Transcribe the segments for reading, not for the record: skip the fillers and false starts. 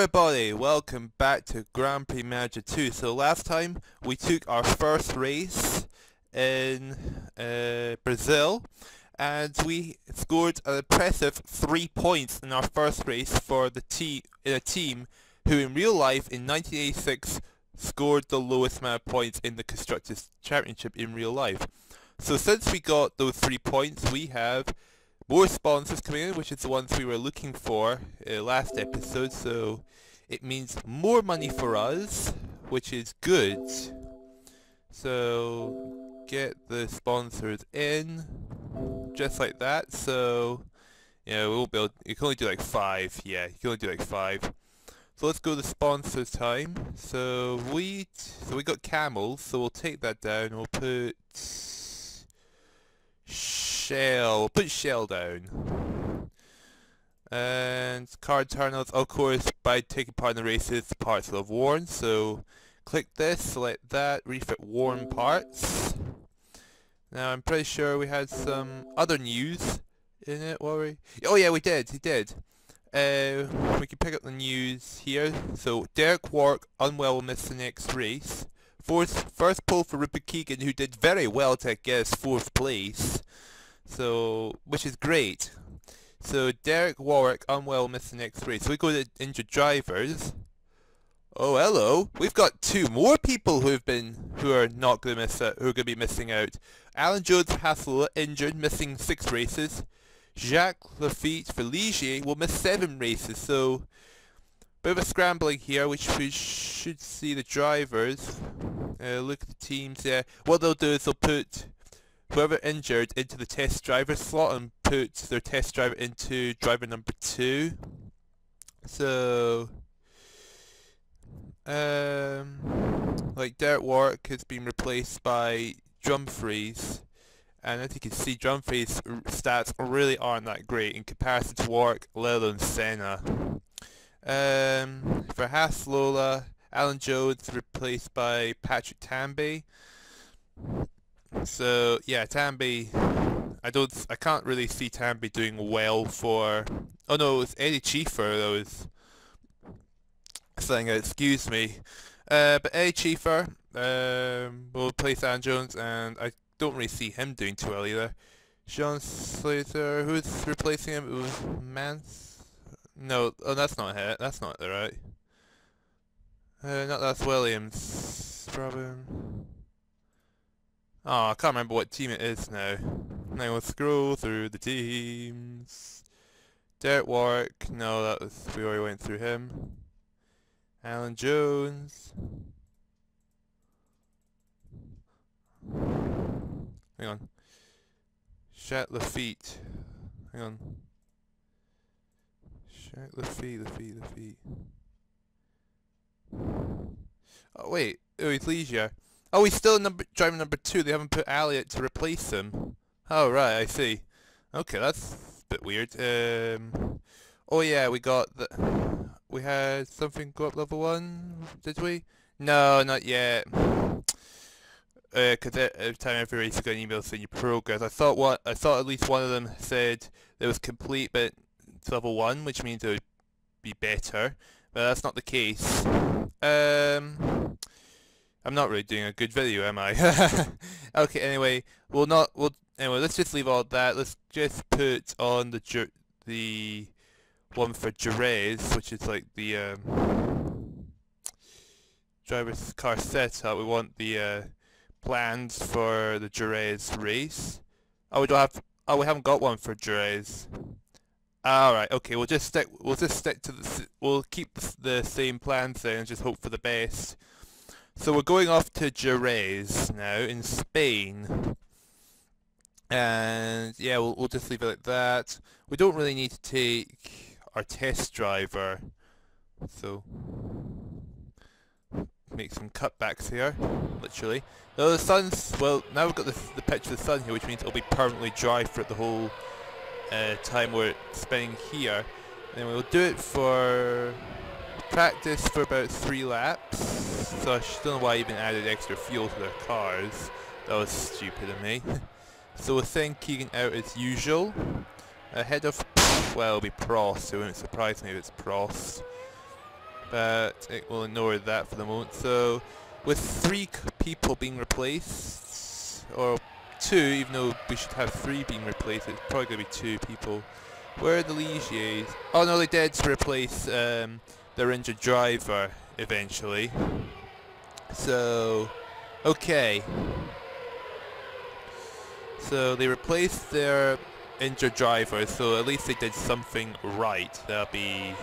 everybody, welcome back to Grand Prix Manager 2. So last time we took our first race in Brazil and we scored an impressive 3 points in our first race for the team who in real life in 1986 scored the lowest amount of points in the Constructors Championship in real life. So since we got those 3 points, we have more sponsors coming in, which is the ones we were looking for last episode, so it means more money for us, which is good. So get the sponsors in, just like that. So yeah, we won't be able, you can only do like 5. Yeah, you can only do like 5. So let's go to sponsors time. So we got camels, so we'll take that down. We'll put Shell. We'll put Shell down. And card terminals, of course, by taking part in the races, the parts will have worn. So click this, select that, refit worn parts. Now I'm pretty sure we had some other news in it. What were we? Oh yeah, we did. We can pick up the news here. So Derek Warwick unwell will miss the next race. First pole for Rupert Keegan, who did very well to get his 4th place. So, which is great. So Derek Warwick unwell missed the next race. So we go to injured drivers. Oh hello, we've got 2 more people who are not going to miss out, who are going to be missing out. Alan Jones Hassel injured, missing 6 races. Jacques Lafitte for Ligier will miss 7 races. So bit of a scrambling here, which we should see the drivers. Look at the teams there. What they'll do is they'll put whoever injured into the test driver slot and put their test driver into driver number 2. So, like Derek Warwick has been replaced by Dumfries, and as you can see, Dumfries' stats really aren't that great in comparison to Warwick, let alone Senna. For Haslola, Alan Jones replaced by Patrick Tamby. So yeah, Tamby, I can't really see Tamby doing well for. Oh no, it's Eddie Chiefer that was saying it. Excuse me, but Eddie Chiefer will replace Alan Jones, and I don't really see him doing too well either. Sean Slater, who's replacing him? It was Mance. No, oh that's not it. That's not the right. That's Williams. Robin. Oh, I can't remember what team it is now. Now we'll scroll through the teams. Derek Warwick, no, we already went through him. Alan Jones. Hang on. Jacques Lafitte. Hang on. Jacques Lafitte. Oh wait, oh he's Ligier. Oh, he's still driver number 2. They haven't put Elliot to replace him. Oh, right, I see. Okay, that's a bit weird. Oh yeah, we had something go up level 1, did we? No, not yet. Because every time every race you got an email saying your progress. I thought at least one of them said it was complete, but it's level 1, which means it would be better. But that's not the case. I'm not really doing a good video, am I? Okay, anyway, anyway, let's just leave all that. Let's just put on the one for Jerez, which is like the driver's car setup. We want the plans for the Jerez race. Oh, we haven't got one for Jerez. Alright, okay, we'll just stick to we'll keep the same plans then and just hope for the best. So we're going off to Jerez now in Spain, and yeah, we'll just leave it like that. We don't really need to take our test driver, so make some cutbacks here, literally. Now the sun's, well, now we've got the picture of the sun here, which means it'll be permanently dry for the whole time we're spending here. And then we'll do it for practice for about 3 laps. So I just don't know why I even added extra fuel to their cars. That was stupid of me. So we'll send Keegan out as usual. Ahead of, well, it'll be Prost. It wouldn't surprise me if it's Prost. but it will ignore that for the moment. So, with 3 people being replaced, or 2, even though we should have 3 being replaced, it's probably going to be 2 people. Where are the Ligiers? Oh no, they did replace their injured driver eventually. So, okay. So they replaced their injured driver, so at least they did something right. That'll be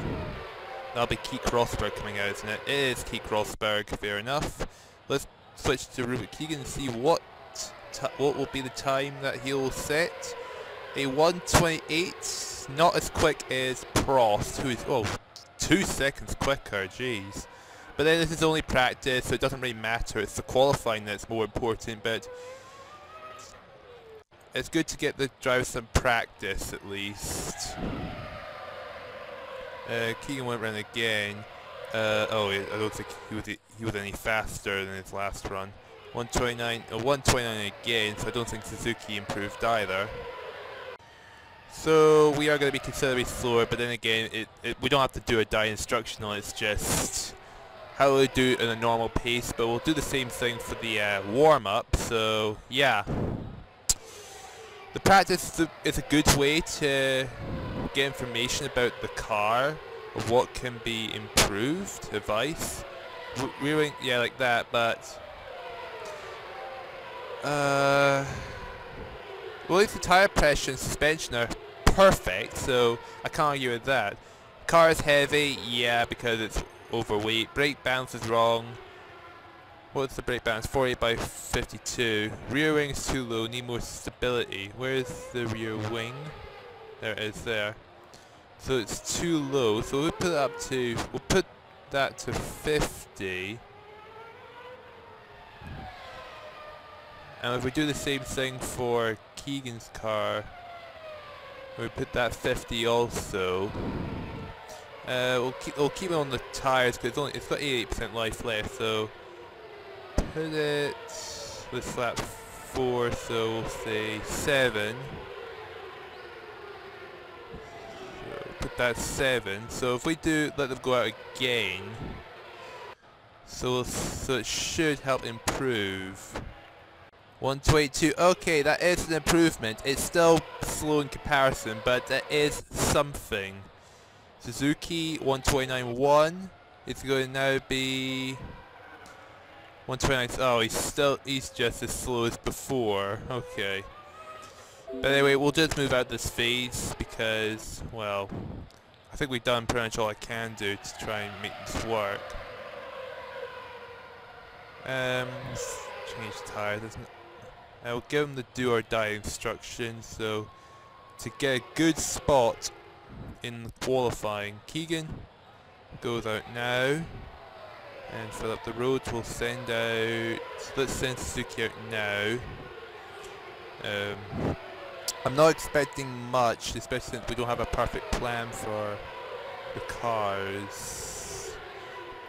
Keith Rosberg coming out, isn't it? It is Keith Rosberg, fair enough. Let's switch to Rupert Keegan and see what will be the time that he'll set. A 1:28, not as quick as Prost, who is 2 seconds quicker. Jeez. But then this is only practice, so it doesn't really matter. It's the qualifying that's more important. But it's good to get the driver some practice at least. Keegan went round again. I don't think he was any faster than his last run. 1:29 again, so I don't think Suzuki improved either. So we are going to be considerably slower, but then again, we don't have to do a die instructional. It's just how we do it at a normal pace. But we'll do the same thing for the warm-up. So yeah. The practice is a good way to get information about the car, of what can be improved, advice. Rearing, yeah, like that, but well, at least the tyre pressure and suspension are perfect, so I can't argue with that. Car is heavy, yeah, because it's overweight. Brake bounce is wrong. What's the brake balance? 48/52. Rear wing is too low, need more stability. Where's the rear wing? There it is there. So it's too low, so we'll put that to 50. And if we do the same thing for Keegan's car, we put that 50 also. We'll keep it on the tires because it's got 88% life left, so put it with lap 4, so we'll say 7. So put that 7. So if we let them go out again, so it should help improve. 1:22. Okay, that is an improvement. It's still slow in comparison, but that is something. Suzuki 1:29.1. It's going to now be 1:29. Oh, he's just as slow as before. Okay. But anyway, we'll just move out this phase because, well, I think we've done pretty much all I can do to try and make this work. Change tires. I'll give him the do or die instruction, so to get a good spot in qualifying, Keegan goes out now and fill up the roads. We'll send out, let's send Suzuki out now. I'm not expecting much, especially since we don't have a perfect plan for the cars.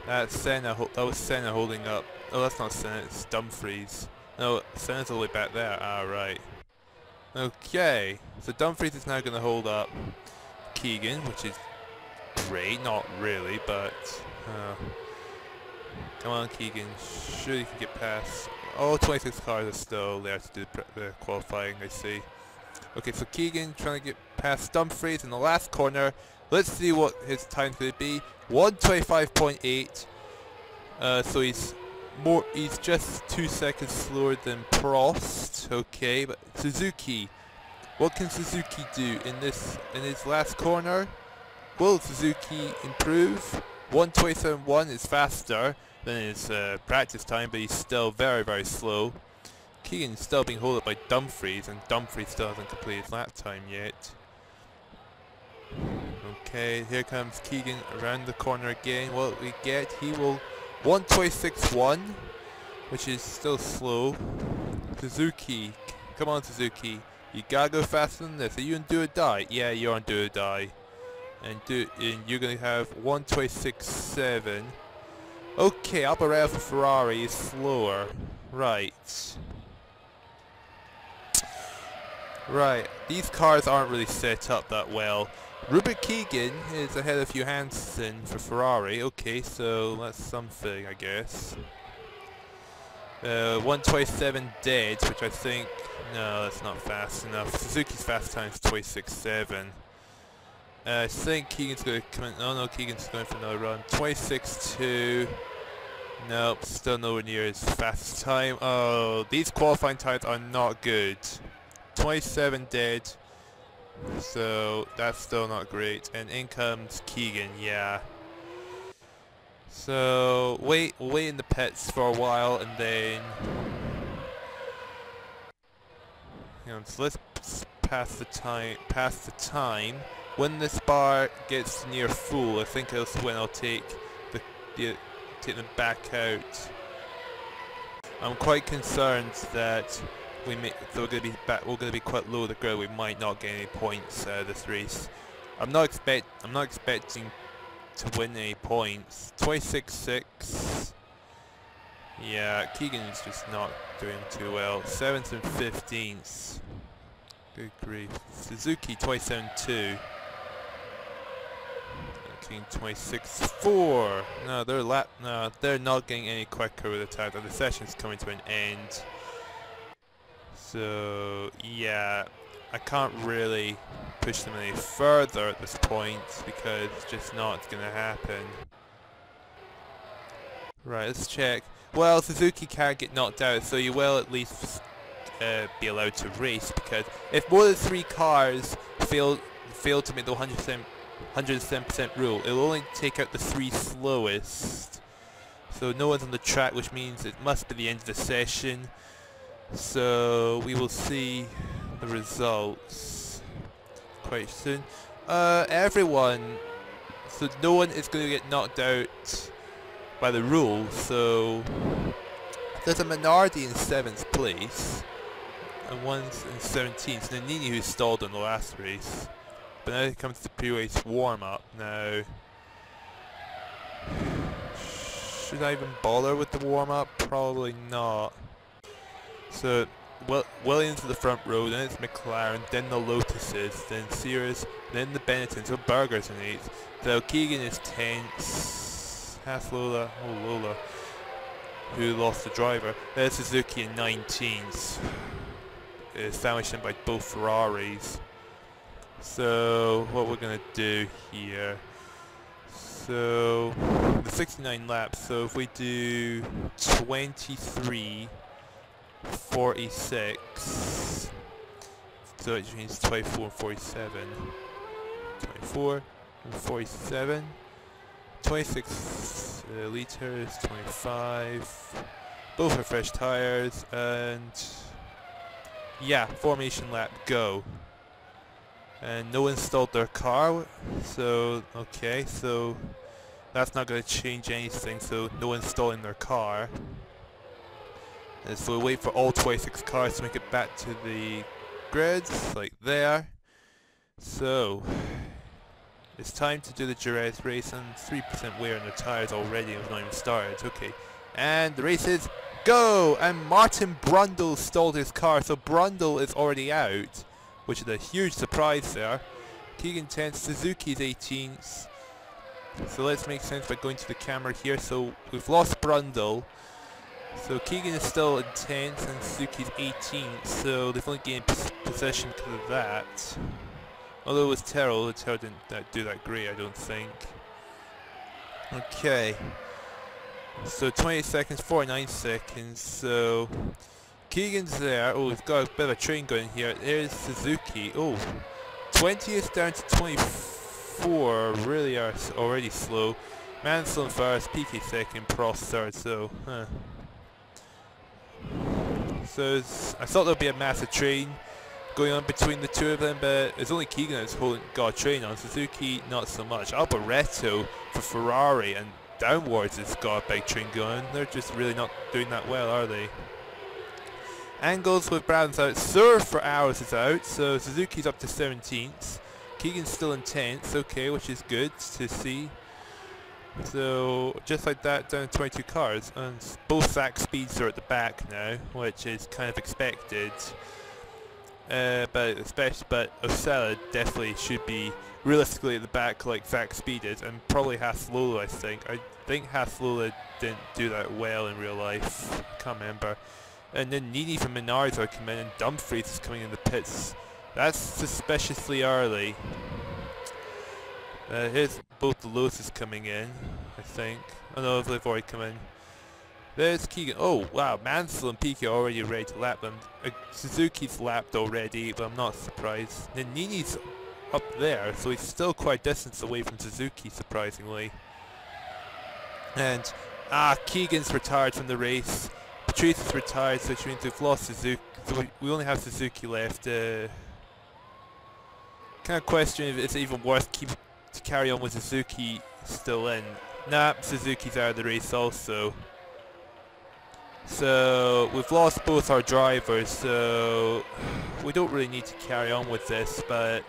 That's Senna, that was Senna holding up. Oh, that's not Senna, it's Dumfries. No, Senna's all the way back there. Ah, right. Okay, so Dumfries is now going to hold up Keegan, which is great. Not really, but come on, Keegan. Sure you can get past. Oh, 26 cars are still there to do the qualifying, I see. Okay, so Keegan trying to get past Dumfries in the last corner. Let's see what his time's going to be. 1:25.8. So he's just 2 seconds slower than Prost. Okay, but Suzuki, what can Suzuki do in his last corner? Will Suzuki improve? 1:27.1 is faster than his practice time, but he's still very, very slow. Keegan's still being held up by Dumfries, and Dumfries still hasn't completed his lap time yet. Okay, here comes Keegan around the corner again. What we get? He will 1:26.1, which is still slow. Suzuki, come on Suzuki, you gotta go faster than this. Are you on do or die? Yeah, you're on do or die, and you're gonna have 1:26.7. Okay, Alboreto for Ferrari is slower. Right. Right, these cars aren't really set up that well. Rupert Keegan is ahead of Johansson for Ferrari. Okay, so that's something, I guess. 1:27 dead, which I think... No, that's not fast enough. Suzuki's fast time is 2:67. I think Keegan's going to come in... Oh no, Keegan's going for another run. 2:62. Nope, still nowhere near his fastest time. Oh, these qualifying times are not good. 27 dead. So, that's still not great. And in comes Keegan, yeah. So, wait in the pits for a while and then... You know, so let's pass the time. When this bar gets near full, I think that's when I'll take take them back out. I'm quite concerned that we're going to be quite low the grid. We might not get any points out of this race. I'm not expecting to win any points. 26.6. Yeah, Keegan is just not doing too well. 7th and 15th. Good grief. Suzuki 27.2. Keegan 26.4. No, they're not getting any quicker with the time. The session's coming to an end. So yeah, I can't really push them any further at this point because it's just not going to happen. Right, let's check. Well, Suzuki can't get knocked out, so you will at least be allowed to race, because if more than 3 cars fail to make the 107% rule, it'll only take out the 3 slowest. So no one's on the track, which means it must be the end of the session. So we will see the results quite soon. Everyone, so no one is going to get knocked out by the rule, so there's a minority in 7th place and one's in 17th. So Nini, who stalled in the last race, but now it comes to pre-race warm-up. Now, should I even bother with the warm-up? Probably not. So Williams to the front row, then it's McLaren, then the Lotuses, then Sears, then the Benettons, so Berger's in 8th. So Keegan is 10th. Half Lola, who lost the driver. There's Suzuki in 19th, sandwiched in by both Ferraris. So what we're gonna do here? So the 69 laps. So if we do 23:46, so it means 24 and 47. 24 and 47. 26 litres, 25, both are fresh tyres, and yeah, formation lap, go. And no one installed their car, so okay, so that's not going to change anything, so no one installing their car. And so we wait for all 26 cars to make it back to the grids, like there. So it's time to do the Jerez race, and 3% wear on the tyres already, it's not even started. Okay, and the race is go! And Martin Brundle stalled his car, so Brundle is already out, which is a huge surprise there. Keegan 10th, Suzuki's 18th. So let's make sense by going to the camera here. So we've lost Brundle. So Keegan is still in 10th and Suzuki's 18th, so they've only gained possession because of that. Although it was Terrell, the Terrell didn't do that great, I don't think. Okay. So 28 seconds, 49 seconds, so Keegan's there. Oh, we've got a bit of a train going here. There's Suzuki. Oh, 20th down to 24, really are already slow. Mansell first, PK second, Prost third, so, So I thought there'd be a massive train going on between the two of them, but it's only Keegan that's got a train on. Suzuki, not so much. Alboreto for Ferrari and downwards has got a big train going. They're just really not doing that well, are they? Angles with Brown's out. Surf for Hours is out, so Suzuki's up to 17th. Keegan's still in 10th, okay, which is good to see. So just like that, down to 22 cars, and both Zach Speeds are at the back now, which is kind of expected. but Ossella definitely should be realistically at the back like Zach Speed is, and probably Haslola. I think Haslola didn't do that well in real life. I can't remember. And then Nini from Menards are coming in, and Dumfries is coming in the pits. That's suspiciously early. Here's both the Lotus coming in, I think. Oh no, if they've already come in. There's Keegan. Oh wow, Mansell and Piquet are already ready to lap them. Suzuki's lapped already, but I'm not surprised. Then Nini's up there, so he's still quite distance away from Suzuki, surprisingly. And Keegan's retired from the race. Patrice is retired, so which means we've lost Suzuki. So we only have Suzuki left. Kind of question if it's even worth to carry on with Suzuki still in. Nah, Suzuki's out of the race also. So we've lost both our drivers, so we don't really need to carry on with this, but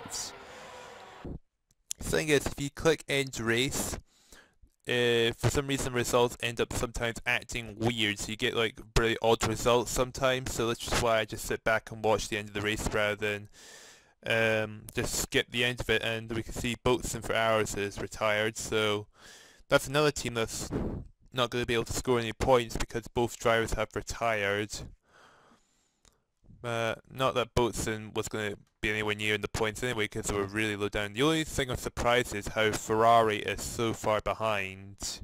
the thing is, if you click end race, for some reason results end up sometimes acting weird, so you get like really odd results sometimes, so that's just why I just sit back and watch the end of the race rather than just skip the end of it. And we can see Boatswain for hours is retired, so that's another team that's not going to be able to score any points because both drivers have retired. Not that Boatswain was going to be anywhere near in the points anyway because they were really low down. The only thing I'm surprised is how Ferrari is so far behind.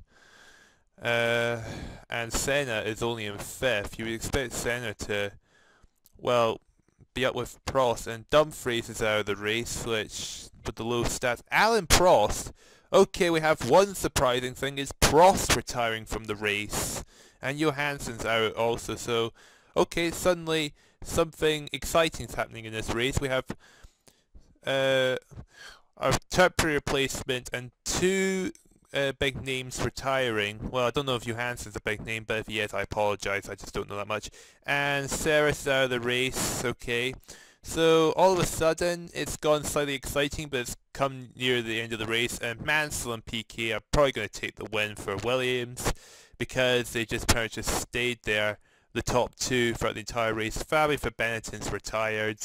And Senna is only in 5th. You would expect Senna to, well, be up with Prost. And Dumfries is out of the race, which, with the low stats. Alan Prost! Okay, we have one surprising thing, is Prost retiring from the race. And Johansson's out also, so okay, suddenly something exciting is happening in this race. We have our temporary replacement and two big names retiring. Well, I don't know if Johansson's a big name, but if he is, I apologise, I just don't know that much. And Ceres is out of the race, okay. So all of a sudden it's gone slightly exciting, but it's come near the end of the race, and Mansell and Piquet are probably going to take the win for Williams because they just pretty much just stayed there, the top two, throughout the entire race. Fabio for Benetton's retired.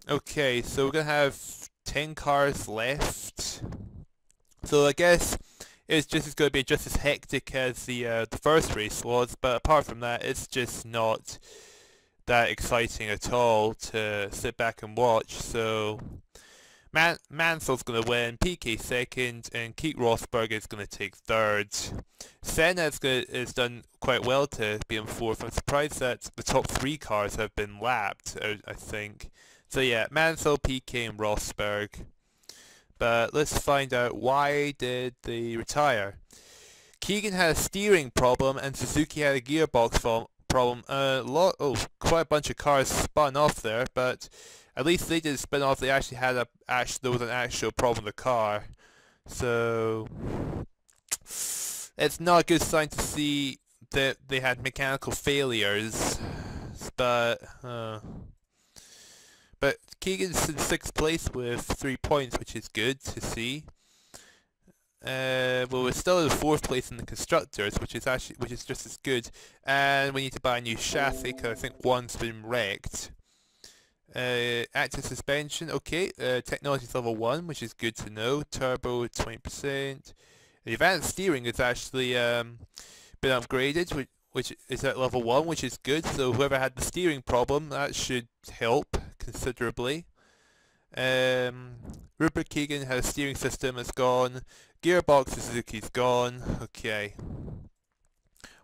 Okay, so we're going to have 10 cars left. So I guess it's going to be just as hectic as the first race was, but apart from that, it's just not that exciting at all to sit back and watch. So Mansell's going to win, Piquet second, and Keith Rosberg is going to take third. Senna has done quite well to be in fourth. I'm surprised that the top 3 cars have been lapped, I think. So yeah, Mansell, Piquet, and Rosberg. But let's find out, why did they retire? Keegan had a steering problem, and Suzuki had a gearbox problem. Quite a bunch of cars spun off there, but at least they didn't spin off. They actually had there was an actual problem with the car, so it's not a good sign to see that they had mechanical failures. But Keegan's in 6th place with 3 points, which is good to see. Well, we're still in 4th place in the constructors, which is just as good. And we need to buy a new chassis because I think one's been wrecked. Active suspension, okay. Technology is level 1, which is good to know. Turbo 20%. The advanced steering is actually been upgraded, which is at level 1, which is good. So whoever had the steering problem, that should help considerably. Rupert Keegan has a steering system that's gone. Gearbox Suzuki's gone. Okay.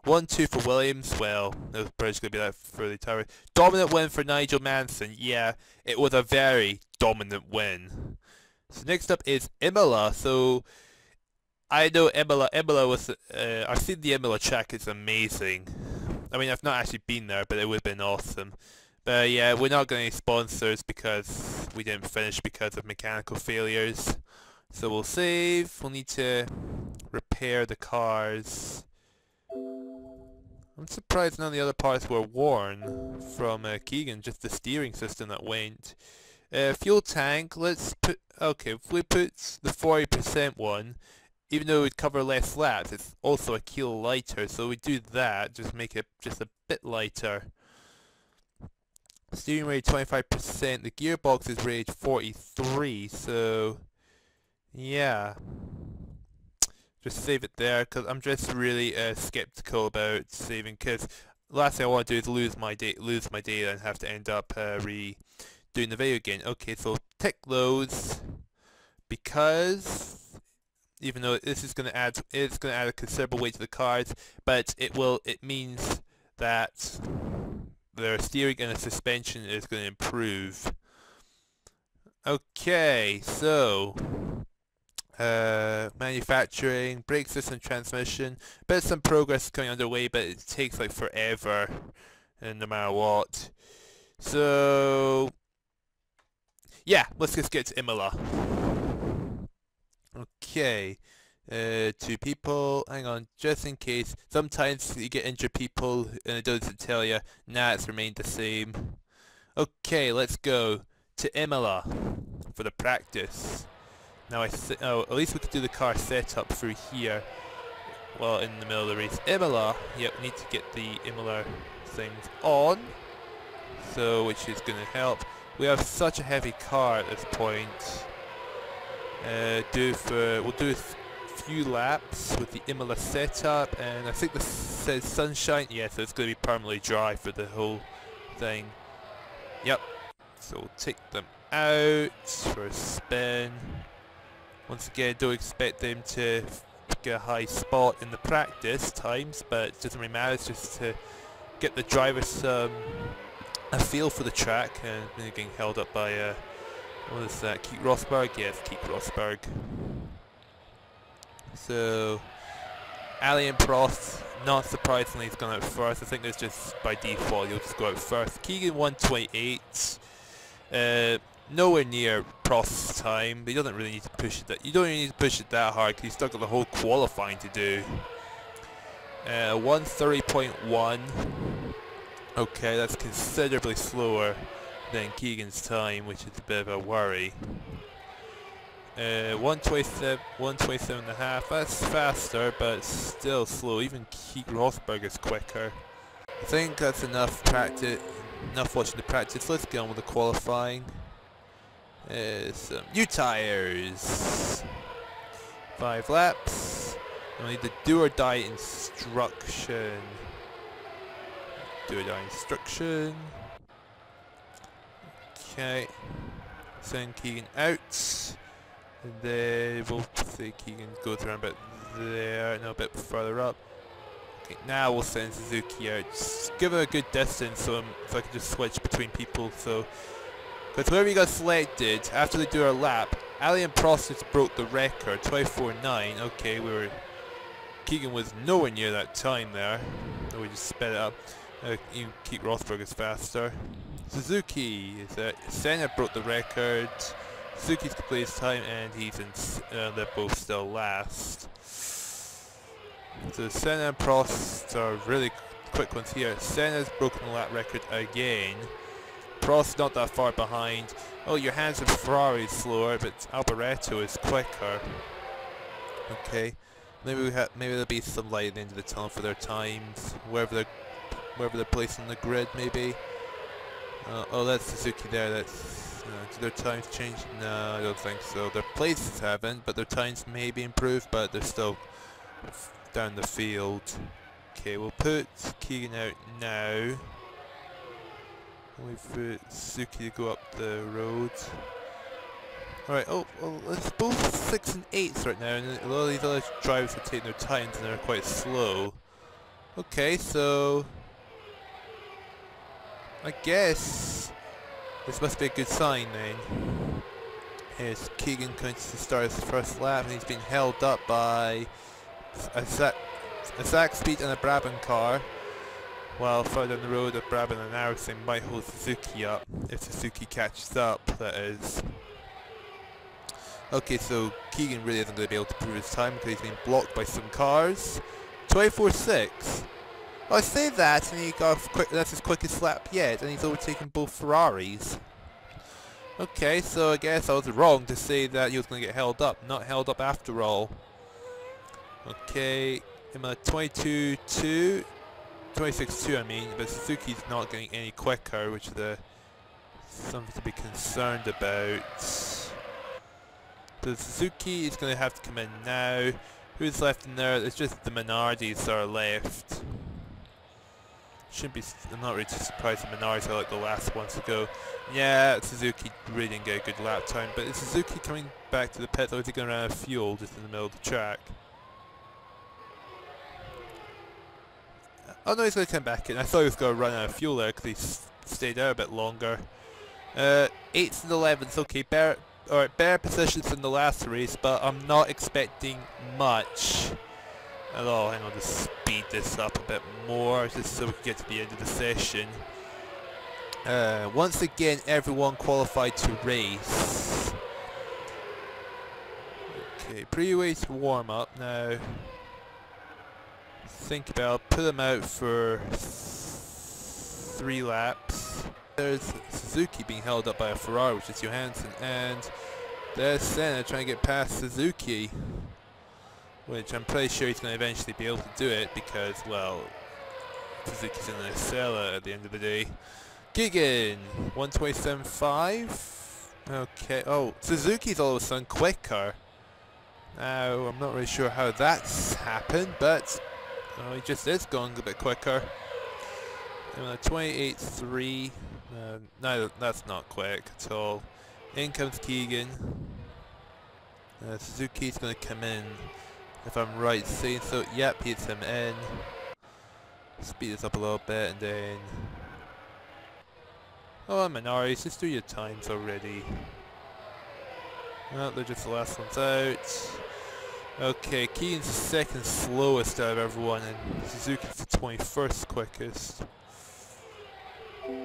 1-2 for Williams. Well, that was probably going to be that for the entire. Dominant win for Nigel Mansell. Yeah, it was a very dominant win. So next up is Imola. So I know Imola. Imola was. I've seen the Imola track. It's amazing. I mean, I've not actually been there, but it would have been awesome. But yeah, we're not getting any sponsors because we didn't finish because of mechanical failures. So we'll save. We'll need to repair the cars. I'm surprised none of the other parts were worn from Keegan, just the steering system that went. Fuel tank, let's put, okay, if we put the 40% one, even though it would cover less laps, it's also a kilo lighter, so we do that, just make it just a bit lighter. Steering rate 25%. The gearbox is rated 43. So yeah, just save it there because I'm just really skeptical about saving. Because last thing I want to do is lose my data and have to end up redoing the video again. Okay, so tick those because even though this is going to add, it's going to add a considerable weight to the cars, but it means that their steering and the suspension is going to improve. Okay, so manufacturing, brake system, transmission, bit some progress coming underway, but it takes like forever, and no matter what. So yeah, let's just get to Imola. Okay, 2 people, hang on, just in case. Sometimes you get injured people and it doesn't tell you. Nah, it's remained the same. Okay, let's go to Imola for the practice. Now at least we could do the car setup through here while in the middle of the race. Imola, yep, we need to get the Imola things on, so which is going to help. We have such a heavy car at this point. We'll do a few laps with the Imola setup, and I think this says sunshine. Yeah, so it's going to be permanently dry for the whole thing. Yep. So we'll take them out for a spin. Once again, don't expect them to get a high spot in the practice times, but it doesn't really matter. It's just to get the drivers a feel for the track, and they're getting held up by what is that? Keith Rosberg? Yes, Keith Rosberg. So, Ali and Prost, not surprisingly, he's gone out first. I think it's just by default, he'll just go out first. Keegan 1:28. Nowhere near Prost's time, but he doesn't really need to push it that. You don't even need to push it that hard because he's still got the whole qualifying to do. 1:30.1. Okay, that's considerably slower than Keegan's time, which is a bit of a worry. 1:27.5. That's faster, but still slow. Even Keith Rosberg is quicker. I think that's enough practice. Enough watching the practice. Let's get on with the qualifying. Some new tires. 5 laps. And we need the do or die instruction. Do or die instruction. Okay. Send Keegan out. And then we'll say Keegan goes around about there, no, a bit further up. Okay, now we'll send Suzuki out. Just give it a good distance so I can just switch between people. So, because whoever you got selected, after they do our lap, Ali and Prost just broke the record, 24.9. Okay, Keegan was nowhere near that time there. So we just sped it up. Even Keith Rosberg is faster. Suzuki is Senna broke the record. Suzuki's completed his time, and they're both still last. So Senna and Prost are really quick ones here. Senna's broken the lap record again. Prost not that far behind. Oh, your hands of Ferrari is slower, but Alboreto is quicker. Okay, maybe there'll be some light at the end of the tunnel for their times, wherever they're placed on the grid, maybe. Oh, that's Suzuki there. That's do their times change? No, I don't think so. Their places haven't, but their times may be improved, but they're still down the field. Okay, we'll put Keegan out now. Wait for Suzuki to go up the road. Alright, oh, well, it's both 6 and 8s right now, and a lot of these other drivers are taking their times and they're quite slow. Okay, so I guess this must be a good sign then. Here's Keegan going to start his first lap, and he's being held up by a Zach Speed and a Brabham car. While further down the road, a Brabham and Arison might hold Suzuki up, if Suzuki catches up, that is. Okay, so Keegan really isn't going to be able to prove his time because he's been blocked by some cars. 24.6. I say that, and he got that's his quickest lap yet, and he's overtaken both Ferraris. Okay, so I guess I was wrong to say that he was going to get held up. Not held up after all. Okay, I'm at 22.2. 26.2 I mean, but Suzuki's not getting any quicker, which is something to be concerned about. The Suzuki is going to have to come in now. Who's left in there? It's just the Minardis that are left. Shouldn't be. I'm not really too surprised the Minardis are like the last ones to go. Yeah, Suzuki really didn't get a good lap time, but is Suzuki coming back to the pit, or is he going to run out of fuel just in the middle of the track? Oh no, he's going to come back in. I thought he was going to run out of fuel there because he stayed out a bit longer. 8th and 11th, okay, better positions in the last race, but I'm not expecting much at all. Hang on, just speed this up a bit more, just so we can get to the end of the session. Once again, everyone qualified to race. Okay, pre-race warm-up now. Think about, put them out for 3 laps. There's Suzuki being held up by a Ferrari, which is Johansson, and there's Senna trying to get past Suzuki, which I'm pretty sure he's going to eventually be able to do it because, well, Suzuki's in the Ossella at the end of the day. Gigan, 127.5. Okay, oh, Suzuki's all of a sudden quicker. Now, I'm not really sure how that's happened, but he just is going a bit quicker. 28.3. No, that's not quick at all. In comes Keegan. Suzuki's going to come in, if I'm right saying so. Yep, he's him in. Speed this up a little bit and then... Oh, Minardis, just do your times already. No, they're just the last ones out. Okay, Keegan's the second slowest out of everyone and Suzuki's the 21st quickest.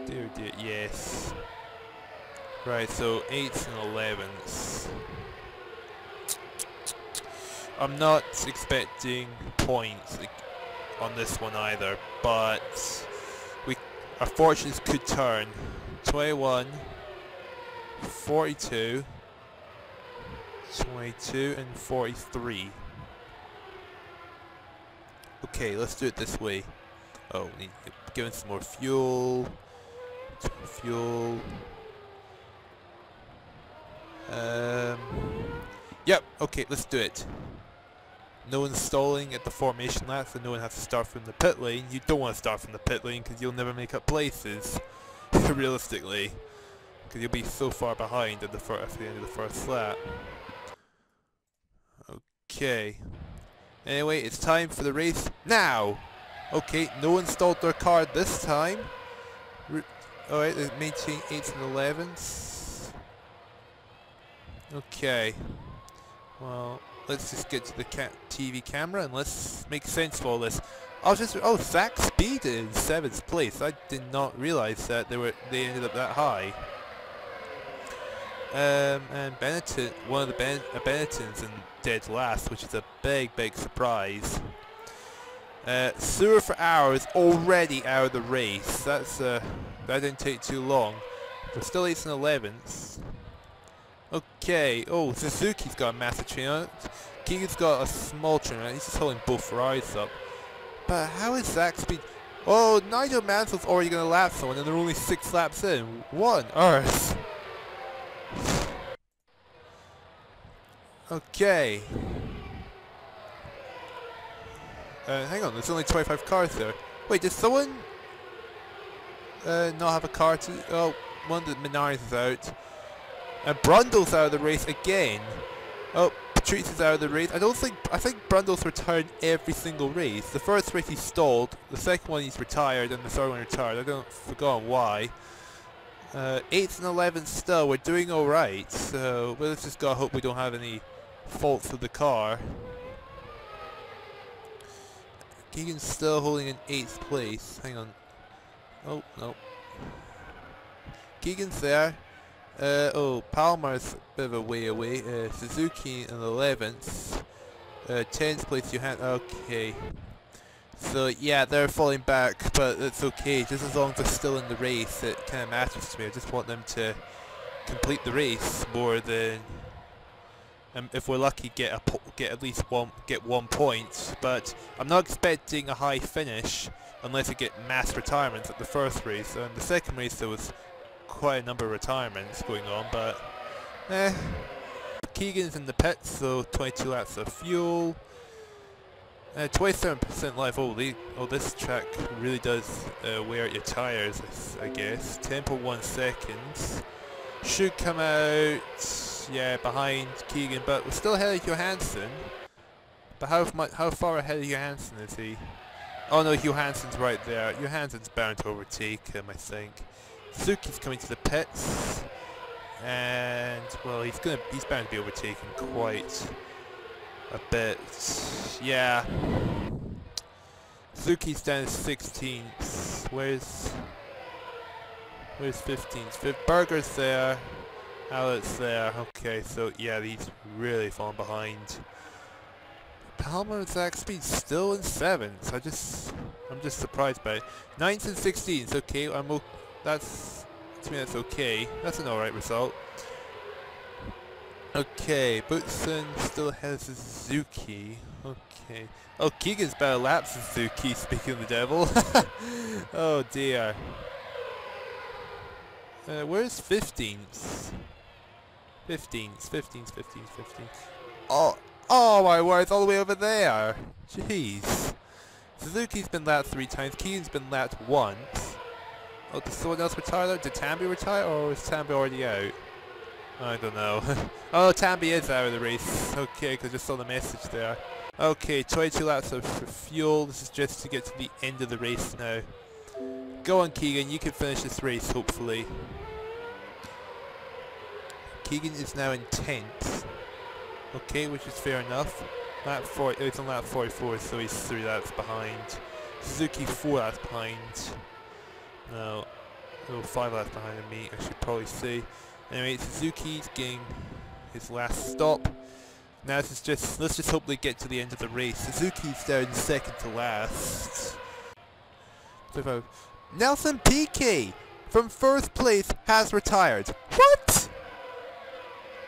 Dear, yes. Right, so 8s and 11s. I'm not expecting points on this one either, but our fortunes could turn. 21, 42, 22 and 43. Okay, let's do it this way. Oh, we need to give him some more fuel. Yep, okay, let's do it. No one's stalling at the formation lap, so no one has to start from the pit lane. You don't want to start from the pit lane because you'll never make up places, realistically, because you'll be so far behind at the end of the first lap. Okay. Anyway, it's time for the race now! Okay, no one stalled their car this time. Alright, they maintain 8s and 11s. Okay. Well, let's just get to the TV camera and let's make sense of all this. Oh, Zach Speed in 7th place. I did not realize that they ended up that high. And Benetton, one of the Benettons in dead last, which is a big surprise. Sewer for hours already out of the race. That didn't take too long. We're still 8s and 11s. Okay. Oh, Suzuki's got a massive train on it. Keegan's got a small train on it. He's just holding both Ferraris up. But how is Zach Speed? Oh, Nigel Mansell's already going to lap someone, and they're only 6 laps in. What on earth? Okay. Hang on, there's only 25 cars there. Wait, does someone not have a car to... Oh, one of the Minardis is out. And Brundle's out of the race again. Oh, Patrice is out of the race. I think Brundle's retired every single race. The first race he stalled, the second one he's retired, and the third one retired. I don't forgot why. 8th and 11th still, we're doing alright. So, but let's just gotta hope we don't have any faults with the car. Keegan's still holding in 8th place. Hang on. Oh, no. Keegan's there. Oh, Palmer's a bit of a way away. Suzuki in 11th. 10th place, okay. So, yeah, they're falling back, but it's okay. Just as long as they're still in the race, it kind of matters to me. I just want them to complete the race more than... if we're lucky, get at least one point. But I'm not expecting a high finish unless we get mass retirements at the first race. And the second race there was quite a number of retirements going on, but eh. Keegan's in the pits, so 22 laps of fuel. 27% life. Oh, this track really does wear out your tyres, I guess. 10.1 seconds. Should come out, yeah, behind Keegan, but we're still ahead of Johansson. But how far ahead of Johansson is he? Oh no, Johansson's right there. Johansson's bound to overtake him, I think. Suzuki's coming to the pits, and well, he's bound to be overtaken quite a bit. Yeah. Suzuki's down to 16th. Where's 15th? Berger's there. Alex there. Okay, so yeah, he's really falling behind. Palmer and Zach Speed still in 7th. I'm just surprised by it. 9th and 16th. Okay, to me that's okay. That's an alright result. Okay, Bootson still ahead of Suzuki. Okay. Oh, Keegan's better lap Suzuki, speaking of the devil. Oh dear. Where's 15th? 15th. Oh my word, it's all the way over there. Jeez. Suzuki's been lapped 3 times, Keegan's been lapped once. Oh, did someone else retire though? Did Tambi retire, or was Tambi already out? I don't know. Oh, Tambi is out of the race. Okay, because I just saw the message there. Okay, 22 laps of fuel. This is just to get to the end of the race now. Go on, Keegan. You can finish this race, hopefully. Keegan is now in 10th. Okay, which is fair enough. He's on lap 44, so he's 3 laps behind. Suzuki 4 laps behind. No, 5 laps behind me, I should probably say. Anyway, Suzuki's getting his last stop. Now let's just hope they get to the end of the race. Suzuki's down second to last. Nelson Piquet from first place has retired. What?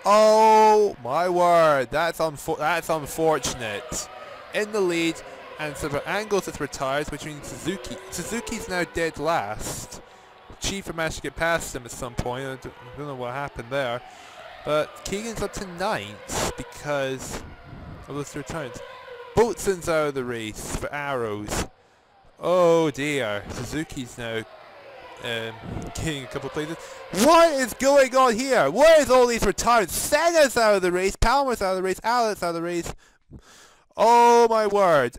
Oh my word, that's unfortunate. In the lead, and so Angles has retired, which means Suzuki's now dead last. Chief managed to get past him at some point. I don't know what happened there. But Keegan's up to 9th because of those returns. Boatson's out of the race for arrows. Oh dear. Suzuki's now getting a couple of places. What is going on here? Where is all these retirements? Senna's out of the race. Palmer's out of the race. Alex out of the race. Oh my word.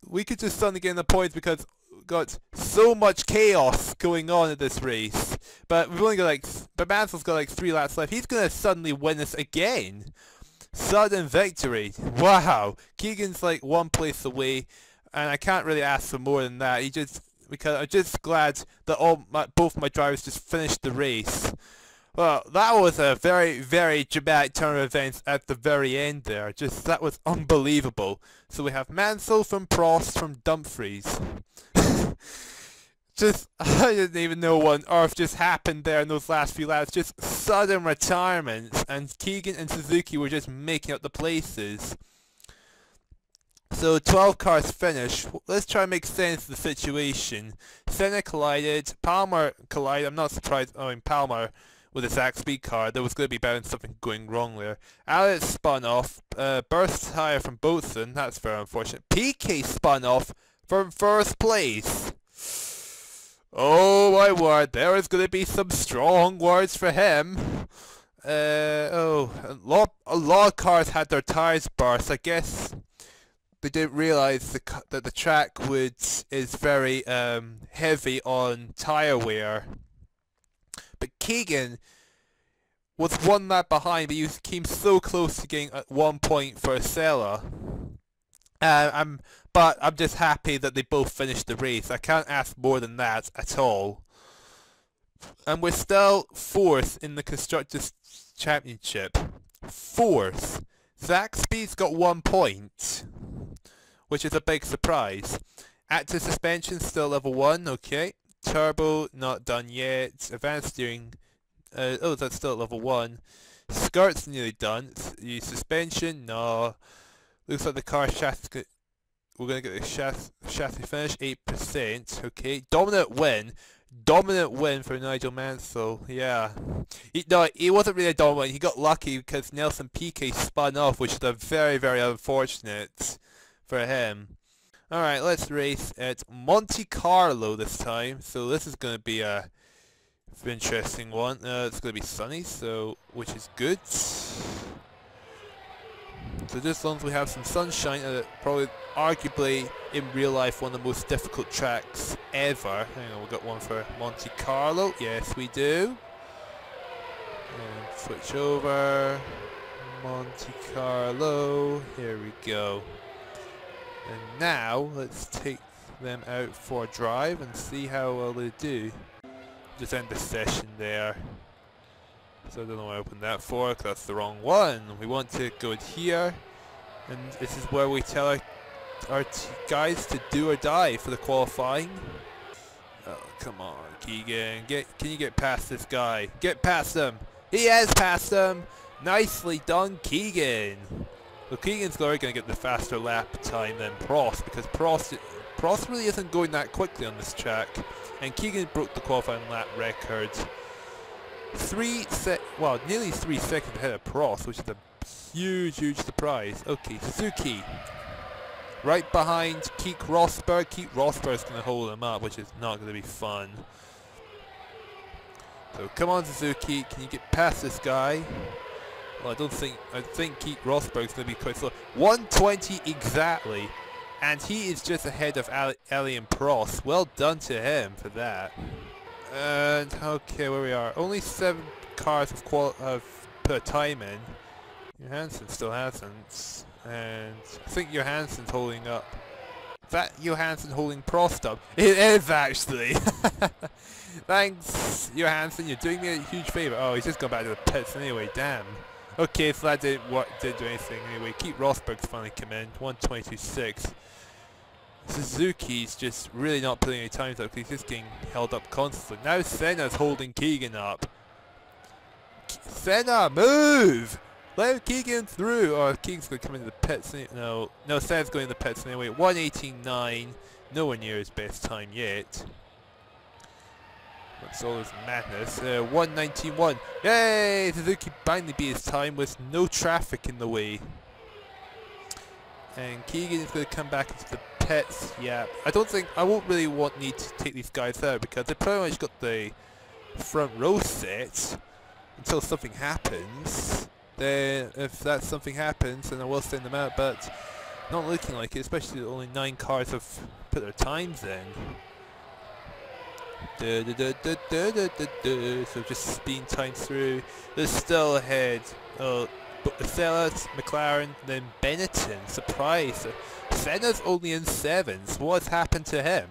We could just suddenly get in the points because got so much chaos going on in this race, but we've only got but Mansell's got 3 laps left. He's gonna suddenly win this again. Sudden victory! Wow! Keegan's 1 place away, and I can't really ask for more than that. Because I'm just glad that both my drivers just finished the race. Well, that was a very, very dramatic turn of events at the very end there. That was unbelievable. So we have Mansell from Prost from Dumfries. I didn't even know what on earth just happened there in those last few laps. Just sudden retirements, and Keegan and Suzuki were just making up the places. So 12 cars finished. Let's try and make sense of the situation. Senna collided, Palmer collided. I'm not surprised. Palmer with his Zach Speed car, there was going to be bound something going wrong there. Alex spun off, burst tire from Boatson, that's very unfortunate. Piquet spun off from first place. Oh my word, there is going to be some strong words for him. A lot of cars had their tires burst. I guess they didn't realise that the track is very heavy on tyre wear. But Keegan was 1 lap behind, but he came so close to getting 1 point for Ossella. But I'm just happy that they both finished the race. I can't ask more than that at all. And we're still 4th in the Constructors' Championship. 4th. Zach Speed's got 1 point, which is a big surprise. Active suspension still level 1, okay. Turbo, not done yet. Advanced steering, that's still at level 1. Skirt's nearly done. Suspension, no. Looks like the car chassis, we're going to get the chassis finish, 8%. Okay, dominant win. Dominant win for Nigel Mansell, yeah. No, he wasn't really dominant. He got lucky because Nelson Piquet spun off, which is very, very unfortunate for him. Alright, let's race at Monte Carlo this time. So this is going to be a interesting one. It's going to be sunny, so which is good. So just as long as we have some sunshine, probably arguably in real life one of the most difficult tracks ever. Hang on, we've got one for Monte Carlo. Yes, we do. And switch over. Monte Carlo. Here we go. And now let's take them out for a drive and see how well they do. Just end the session there. So I don't know what I opened that for, because that's the wrong one. We want to go in here, and this is where we tell our guys to do or die for the qualifying. Oh, come on, Keegan. Can you get past this guy? Get past him! He has passed him! Nicely done, Keegan! So Keegan's going to get the faster lap time than Prost, because Prost really isn't going that quickly on this track. And Keegan broke the qualifying lap record. Nearly 3 seconds ahead of Prost, which is a huge surprise. Okay, Suzuki. Right behind Keek Rosberg. Keek Rosberg's going to hold him up, which is not going to be fun. So come on, Suzuki, can you get past this guy? Well, I think Keek Rosberg's going to be quite slow. 120 exactly. And he is just ahead of Alain Prost. Well done to him for that. And okay, where we are. Only 7 cars have put a time in. Johansson still hasn't. And I think Johansson's holding up. Is that Johansson holding Prost up? It is actually! Thanks, Johansson, you're doing me a huge favour. Oh, he's just gone back to the pits anyway, damn. Okay, so that didn't do anything anyway. Keep Rosberg's finally come in, 122.6. Suzuki's just really not putting any times up because he's just getting held up constantly. Now Senna's holding Keegan up. Senna, move! Let Keegan through! Oh, Keegan's going to come into the pits. No, Senna's going to the pits anyway. 118.9, nowhere near his best time yet. What's all this madness? 119.1. Yay! Suzuki finally beat his time with no traffic in the way. And Keegan is going to come back into the pits. Yeah, I won't really need to take these guys out because they pretty much got the front row set until something happens. Then, if that something happens, then I will send them out. But not looking like it, especially that only 9 cars have put their times in. So just speeding time through. They're still ahead. Oh, but Ossella, McLaren, then Benetton. Surprise! Senna's only in 7s. What's happened to him?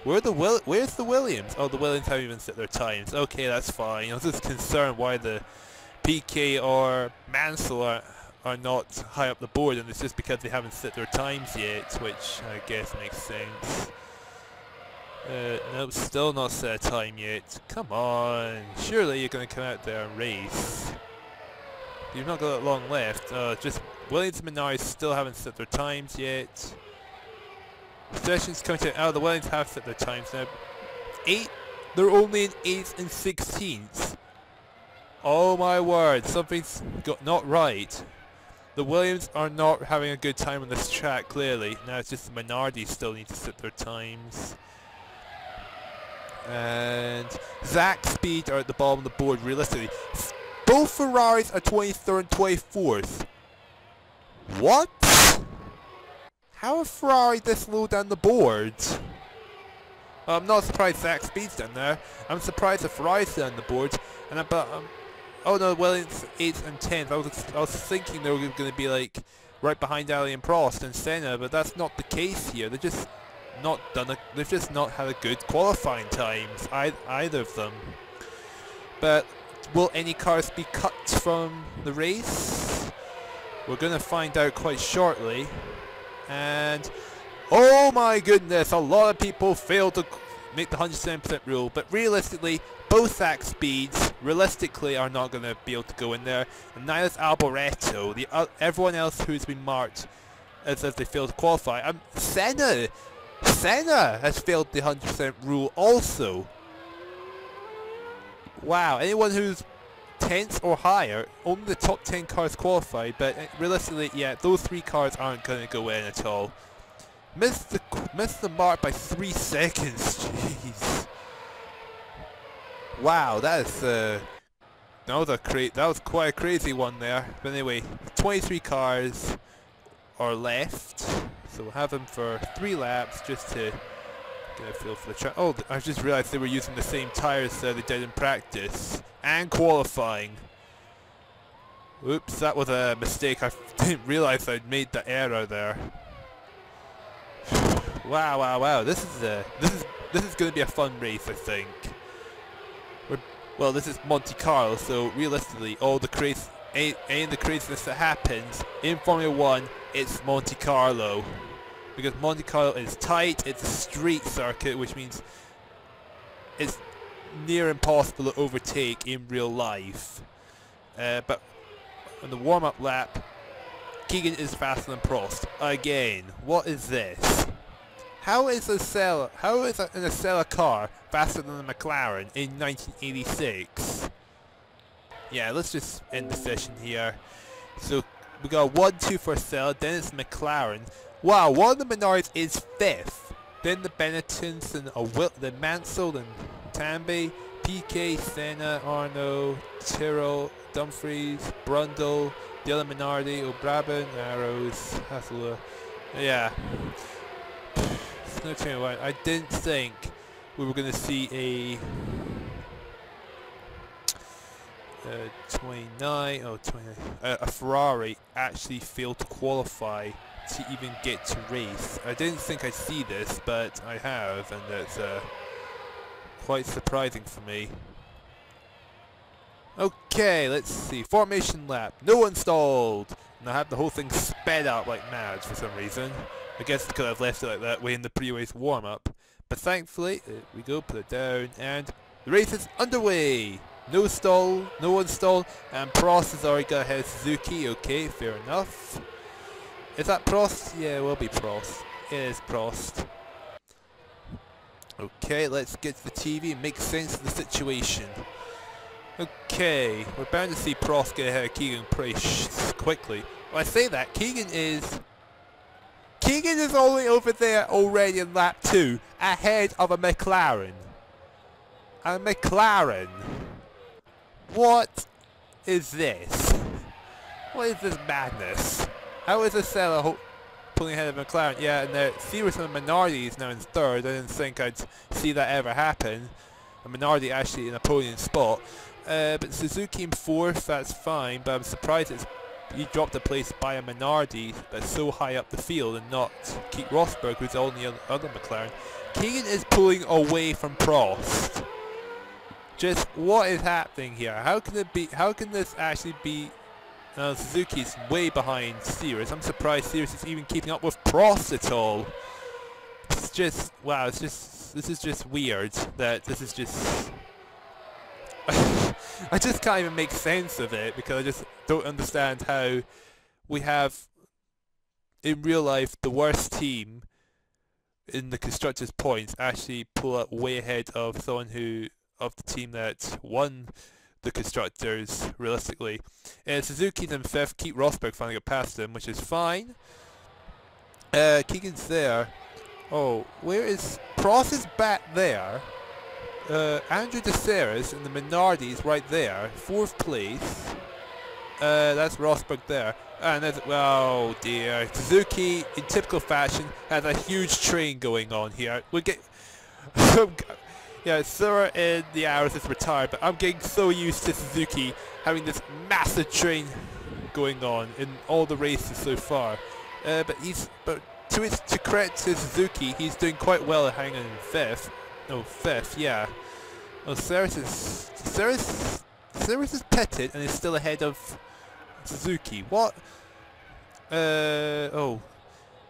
Where's the Williams? Oh, the Williams haven't even set their times. Okay, that's fine. I was just concerned why the PK or Mansell are not high up the board, and it's just because they haven't set their times yet, which I guess makes sense. Nope, still not set a time yet. Come on, surely you're going to come out there and race. You've not got that long left. Just Williams and Minardi still haven't set their times yet. Sessions coming to the Williams have set their times now. 8, they're only in 8th and 16th. Oh my word, something's not right. The Williams are not having a good time on this track, clearly. Now it's just the Minardi still need to set their times. And Zach's speed are at the bottom of the board realistically. Both Ferraris are 23rd and 24th. What? How are Ferrari this low down the board? I'm not surprised Zach Speed's down there. I'm surprised the Ferrari's down the board. And oh no, Williams 8th and 10th. I was thinking they were going to be like right behind Ali and Prost and Senna, but that's not the case here. They've just not had a good qualifying times, either of them. But will any cars be cut from the race? We're going to find out quite shortly. And oh my goodness, a lot of people failed to make the 107% rule, but realistically, both Zach Speeds realistically are not going to be able to go in there, and neither is Alboreto. Everyone else who's been marked as if they failed to qualify. Senna has failed the 100% rule also. Wow, anyone who's 10th or higher, only the top 10 cars qualify, but realistically, yeah, those 3 cars aren't going to go in at all. Missed the mark by 3 seconds, jeez. Wow, that was quite a crazy one there. But anyway, 23 cars are left, so we'll have them for 3 laps just to get a feel for the track. Oh, I just realised they were using the same tyres that they did in practice and qualifying. Oops, that was a mistake. I didn't realise I'd made the error there. Wow, wow, wow! This is going to be a fun race, I think. Well, this is Monte Carlo, so realistically, all the any of the craziness that happens in Formula 1, it's Monte Carlo. Because Monte Carlo is tight, it's a street circuit, which means it's near impossible to overtake in real life. But on the warm-up lap, Keegan is faster than Prost. Again, what is this? How is an Ossella car faster than the McLaren in 1986? Yeah, let's just end the session here. So we got 1-2 for Ossella, then it's McLaren. Wow, one of the Menards is 5th. Then the Benettons and the Mansell and Tambay, PK, Senna, Arno, Tyrrell, Dumfries, Brundle, the other Minardi, O'Brabin, Arrows, Hassler. Yeah. No telling why. I didn't think we were going to see a 29, a Ferrari actually fail to qualify to even get to race. I didn't think I'd see this, but I have, and that's quite surprising for me. Okay, let's see. Formation lap. No installed! And I have the whole thing sped out like mad for some reason. I guess because I've left it like that way in the pre-race warm-up. But thankfully, we go, put it down, and the race is underway! No stall, no install, and Prost has already got ahead of Suzuki. Okay, fair enough. Is that Prost? Yeah, it will be Prost. It is Prost. Okay, let's get to the TV and make sense of the situation. Okay, we're bound to see Prost get ahead of Keegan pretty quickly. When I say that, Keegan is only over there already in lap 2, ahead of a McLaren. A McLaren? What is this? What is this madness? How is Ossella pulling ahead of McLaren? Yeah, and Sirius and Minardi is now in 3rd. I didn't think I'd see that ever happen. And Minardi actually in a podium spot. But Suzuki in 4th, that's fine, but I'm surprised he dropped a place by a Minardi that's so high up the field and not Keith Rosberg, who's the only other McLaren. Keegan is pulling away from Prost. Just what is happening here? How can this actually be? Suzuki's way behind Sirius. I'm surprised Sirius is even keeping up with Prost at all. It's just, wow, this is just weird that this is just I just can't even make sense of it, because I just don't understand how we have in real life the worst team in the constructors points actually pull up way ahead of someone of the team that won the constructors realistically. Suzuki's in 5th, Keith Rosberg finally got past him, which is fine. Keegan's there. Oh, where is Prost? Is back there. Andrew De Ceres and the Minardi's right there, 4th place. That's Rosberg there. And there's, oh dear, Suzuki in typical fashion has a huge train going on here. We'll get yeah, Sura in the hours is retired, but I'm getting so used to Suzuki having this massive train going on in all the races so far. But to credit to Suzuki, he's doing quite well at hanging in 5th. No, 5th, yeah. Oh, Ceres is pitted and is still ahead of Suzuki. What? Oh.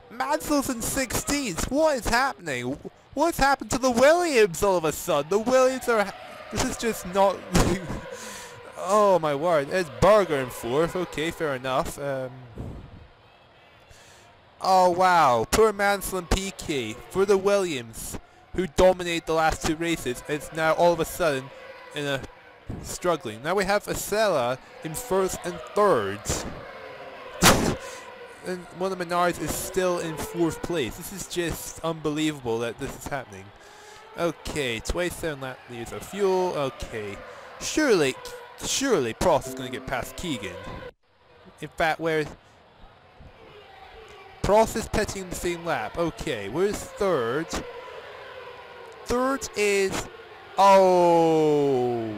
Mansell's in 16th. What is happening? What's happened to the Williams all of a sudden? The Williams are... This is just not... Oh my word. It's Berger in 4th. Okay, fair enough. Oh wow. Poor Mansell and PK for the Williams, who dominated the last 2 races. It's now all of a sudden in a struggling. Now we have Ossella in first and third. And one of the Menards is still in fourth place. This is just unbelievable that this is happening. Okay, 27 lap liters of fuel. Okay, surely Prost is going to get past Keegan. In fact, where Prost is pitting in the same lap. Okay, where's third? Third is... Oh!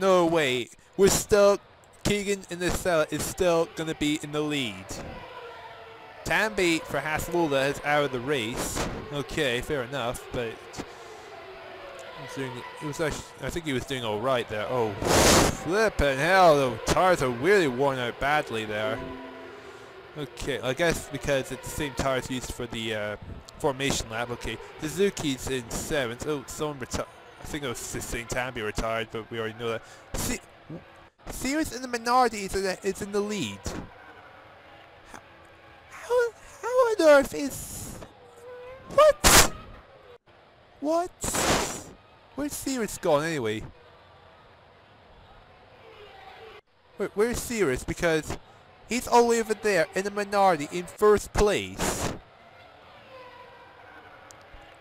No, wait. We're still... Keegan in the cellar is still going to be in the lead. Tambi for Haslola is out of the race. Okay, fair enough, but... I think he was doing alright there. Oh, flippin' hell, the tires are really worn out badly there. Okay, I guess because it's the same tires used for the formation lap. Okay, Suzuki's in 7th. Oh, someone retired. I think I was just saying Tambi retired, but we already know that. Sears in the minority is in the lead. How on earth is... What? What? Where's Sears gone anyway? Where's Sears? Because he's all the way over there in the minority in first place.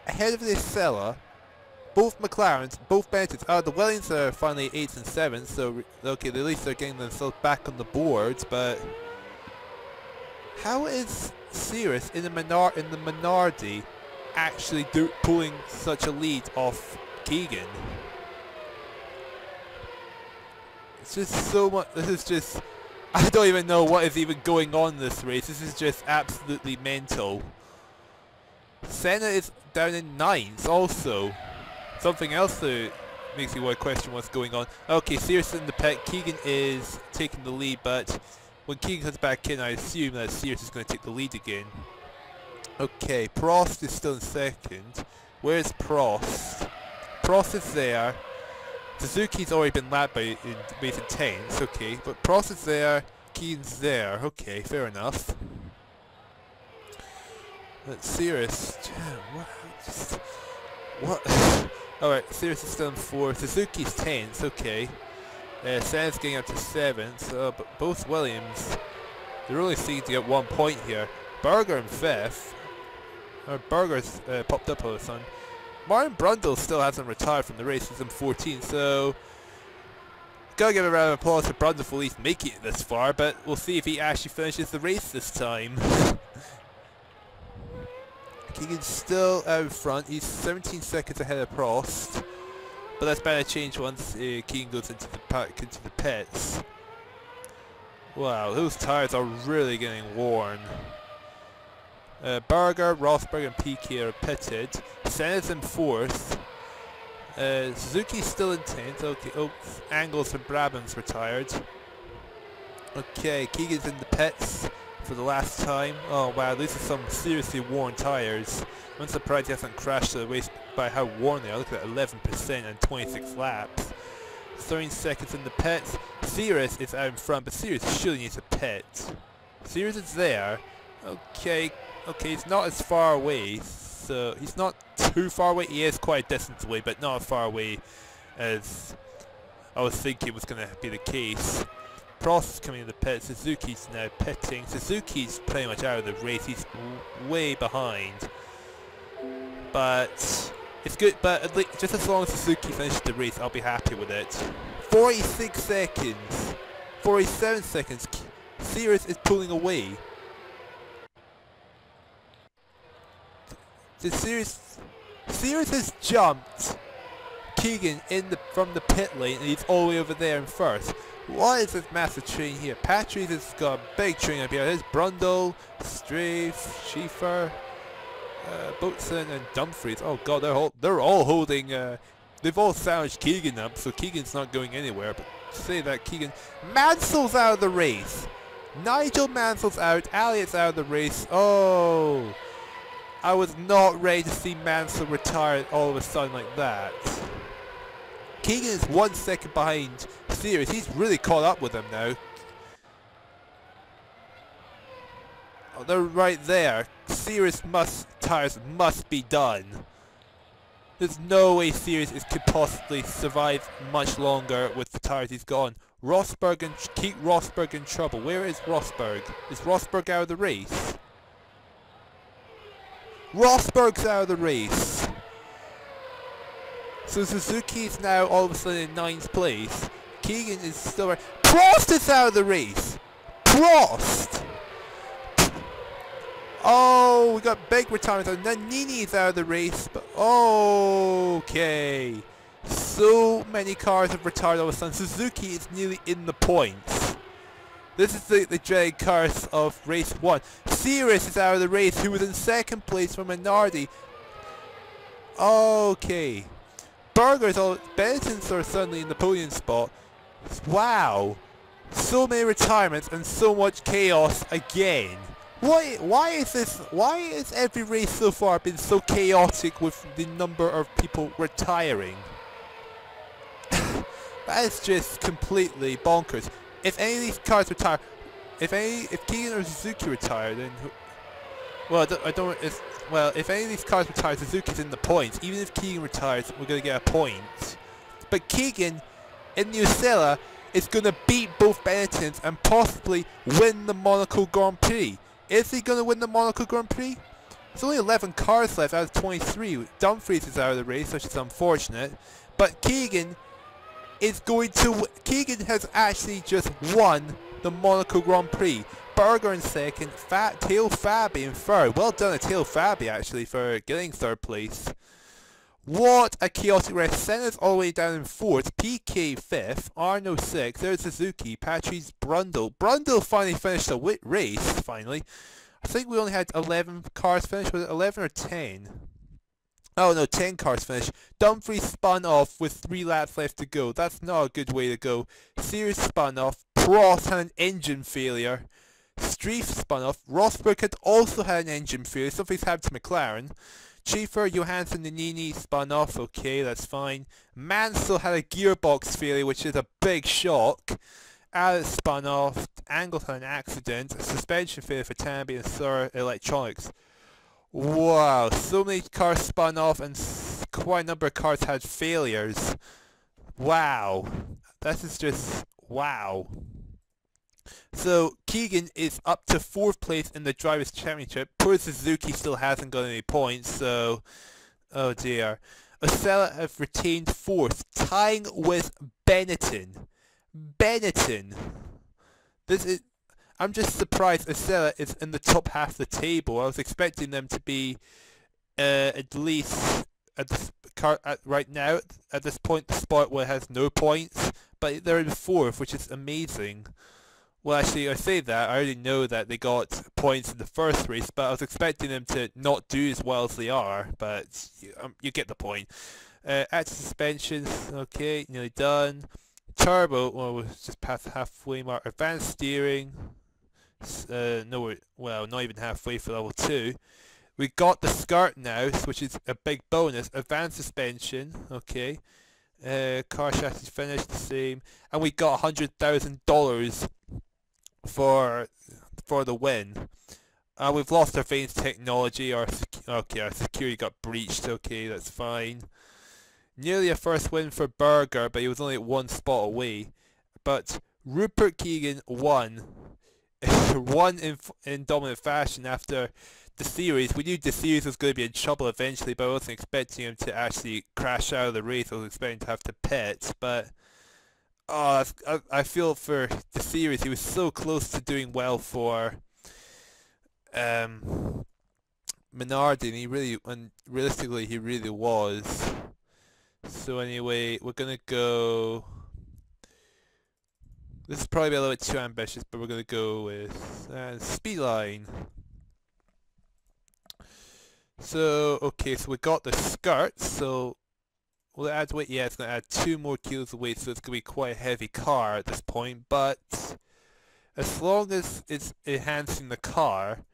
Ahead of this Ossella. Both McLarens, both Bentons. The Williams are finally 8th and 7th, so okay, at least they're getting themselves back on the boards, but how is Sears in the minority actually pulling such a lead off Keegan? It's just so much. This is just... I don't even know what is even going on in this race. This is just absolutely mental. Senna is down in 9th also. Something else that makes me want to question what's going on. Okay, Sears in the pit. Keegan is taking the lead, but when Keegan comes back in, I assume that Sears is going to take the lead again. Okay, Prost is still in 2nd. Where's Prost? Prost is there. Suzuki's already been lapped by Mason 10th. Okay, but Prost is there. Keegan's there. Okay, fair enough. But Sears, what? Alright, Sears is still in 4th. Suzuki's 10th, okay. Senna's getting up to 7th, but both Williams, they're only seeking to get 1 point here. Berger in 5th. Berger's popped up all of a sudden. Martin Brundle still hasn't retired from the race, he's in 14th, so... Gotta give a round of applause to Brundle for at least making it this far, but we'll see if he actually finishes the race this time. Keegan's still out front. He's 17 seconds ahead of Prost, but that's bound to change once Keegan goes into the pits. Wow, those tires are really getting worn. Berger, Rosberg, and Piquet are pitted. Senna's in 4th. Suzuki's still in 10th. Okay, oh, Angles and Brabham's retired. Okay, Keegan's in the pits for the last time. Oh wow, these are some seriously worn tires. I'm surprised he hasn't crashed to the race by how worn they are. Look at that, 11% and 26 laps. 13 seconds in the pits. Sears is out in front, but Sears surely needs a pit. Sears is there. Okay, he's not as far away, so he's not too far away. He is quite a distance away, but not as far away as I was thinking was going to be the case. Prost is coming in the pit. Suzuki's now pitting. Suzuki's pretty much out of the race. He's way behind. But it's good. But at least, just as long as Suzuki finishes the race, I'll be happy with it. 46 seconds. 47 seconds. Sears is pulling away. Sears has jumped Keegan from the pit lane, and he's all the way over there in first. What is this massive train here? Patrice has got a big train up here. There's Brundle, Strafe, Schiefer, Boatswain, and Dumfries. Oh god, they're all holding. They've all sandwiched Keegan up, so Keegan's not going anywhere. But to say that Keegan, Mansell's out of the race. Nigel Mansell's out. Elliott's out of the race. Oh, I was not ready to see Mansell retire all of a sudden like that. Keegan is 1 second behind Sears. He's really caught up with him now. Oh, they're right there. Sears tires must be done. There's no way Series could possibly survive much longer with the tires he's got on. Rosberg and keep Rosberg in trouble. Where is Rosberg? Is Rosberg out of the race? Rosberg's out of the race. So Suzuki's now all of a sudden in 9th place. Keegan is still right. Prost is out of the race! Prost! Oh, we got big retirements. And then Nini's out of the race. But okay. So many cars have retired all of a sudden. Suzuki is nearly in the points. This is the dreaded curse of race 1. Sirius is out of the race, who was in 2nd place for Minardi. Okay. Benetton's are suddenly in the podium spot. Wow. So many retirements and so much chaos again. Why is every race so far been so chaotic with the number of people retiring? That is just completely bonkers. If any of these cars retire, if Keegan or Suzuki retire, then if any of these cars retire, Suzuki's in the points. Even if Keegan retires, we're gonna get a point. But Keegan in the Ossella is gonna beat both Benettons and possibly win the Monaco Grand Prix. Is he gonna win the Monaco Grand Prix? There's only 11 cars left out of 23. Dumfries is out of the race, which is unfortunate. But Keegan has actually just won the Monaco Grand Prix. Berger in 2nd, Tail Fabi in 3rd. Well done to Tail Fabi actually for getting 3rd place. What a chaotic race. Senna's all the way down in 4th, PK 5th, Arno 6th, there's Suzuki, Patrice Brundle. Brundle finally finished a race, finally. I think we only had 11 cars finished, was it 11 or 10? Oh no, 10 cars finished. Dumfries spun off with 3 laps left to go. That's not a good way to go. Sears spun off. Prost had an engine failure. Streif spun off. Rosberg had also had an engine failure. Something's happened to McLaren. Schaefer, Johansson, and Nini spun off. Okay, that's fine. Mansell had a gearbox failure, which is a big shock. Alice spun off. Angle had an accident. Suspension failure for Tambi and Sir Electronics. Wow, so many cars spun off and quite a number of cars had failures. Wow. This is just wow. So Keegan is up to 4th place in the Drivers' Championship. Poor Suzuki still hasn't got any points, so oh dear. Ossella have retained 4th, tying with Benetton. I'm just surprised Ossella is in the top half of the table. I was expecting them to be at least at this right now at this point the spot where it has no points, but they're in 4th, which is amazing. Well, actually, I say that, I already know that they got points in the first race, but I was expecting them to not do as well as they are, but you get the point. Active suspensions, okay, nearly done. Turbo, well, we're just past the halfway mark. Advanced steering, not even halfway for level 2. We got the skirt now, which is a big bonus. Advanced suspension, okay. Car chassis finished the same, and we got $100,000 for the win. We've lost our Vanes technology. Our security got breached. Okay, that's fine. Nearly a first win for Berger, but he was only at 1 spot away. But Rupert Keegan won. Won in dominant fashion after the series. We knew the series was going to be in trouble eventually, but I wasn't expecting him to actually crash out of the race. I was expecting to have to pit, but oh, I feel for the series. He was so close to doing well for Minardi, and realistically, he really was. So anyway, we're gonna go. This is probably a little bit too ambitious, but we're gonna go with Speedline. So okay, so we got the skirts. So will it add weight? Yeah, it's gonna add 2 more kilos of weight, so it's gonna be quite a heavy car at this point. But as long as it's enhancing the car,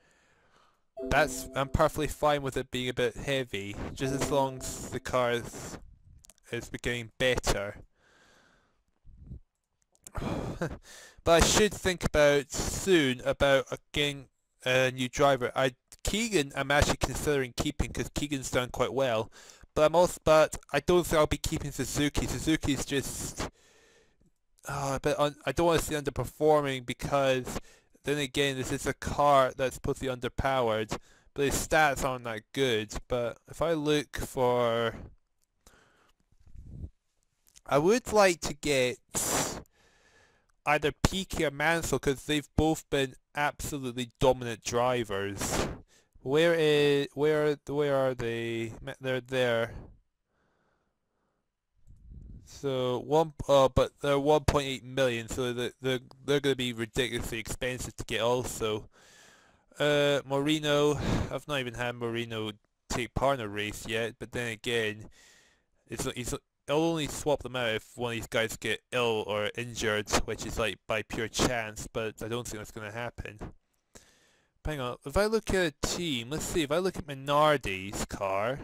I'm perfectly fine with it being a bit heavy. Just as long as the car is getting better. But I should think about soon about getting a new driver. Keegan I'm actually considering keeping because Keegan's done quite well, but I don't think I'll be keeping Suzuki. Suzuki's just I don't want to say underperforming, because then again, this is a car that's supposed to be underpowered, but his stats aren't that good. But if I look for, I would like to get either Piquet or Mansell, because they've both been absolutely dominant drivers. Where are they? They're there. So but they're 1.8 million, so they're going to be ridiculously expensive to get. Also, Marino, I've not even had Marino take part in a race yet. But then again, I'll only swap them out if one of these guys get ill or injured, which is like by pure chance. But I don't think that's going to happen. Hang on, if I look at a team, let's see. If I look at Minardi's car.